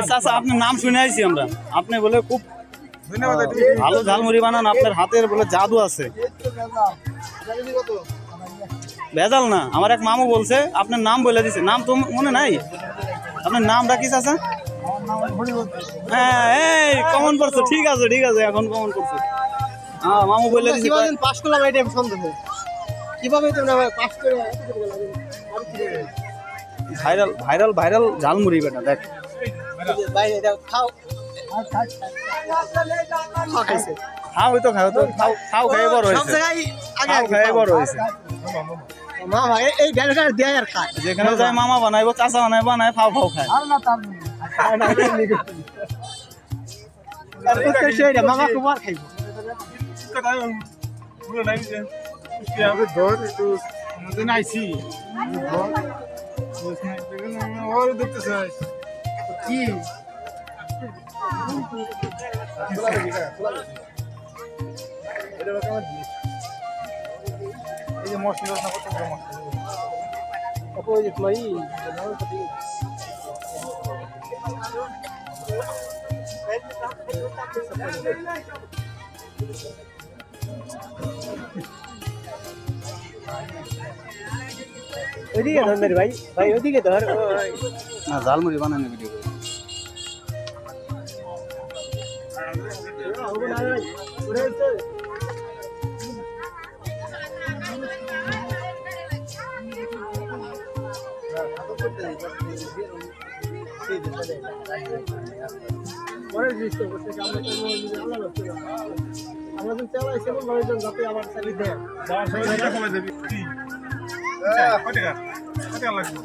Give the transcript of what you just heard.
চাচা আপনার নাম শুনে আইছি আমরা, আপনি বলে খুব ভালো ঝালমুড়ি বানান, আপনার হাতের বলে জাদু আছে। ভেজাল না, আমার এক মামু বলছে, আপনার নাম বলে দিছে, নাম তো মনে নাই, আপনার নামটা কি চাচা? হ্যাঁ এই কমন করছো, ঠিক আছে ঠিক আছে, এখন কমন করছো। হ্যাঁ মামু বলে দিছে। পাস করলাম এটা সন্দেহ, কিভাবে তোমরা পাস করে ভাইরাল ভাইরাল ভাইরাল ঝালমুড়ি বেটা দেখ। ভাই এটা খাও খাইছে, খাও তো খাও তো, খাও খাও খেয়ে বড় সব হয়েছে, জায়গায় আগে খাও খেয়ে বড় হয়েছে। মা ভাই এই ড্যান্সটা দেয় আর খায়, যেখানে যায় মামা বানাইবো, চাচা বানাইবো, বানায় ফাও ফাও খায়। মামা কুমার খাইব কি এই যে মশলা ওইদিকে ধর না ভাই, ভাই ওইদিকে ধর। না ঝালমুড়ি বানানো ভিডিও করে। আমাদের চালাইছে মানুষজন যাতে আমার চালিয়ে দেয়। কয় টাকা লাগবে?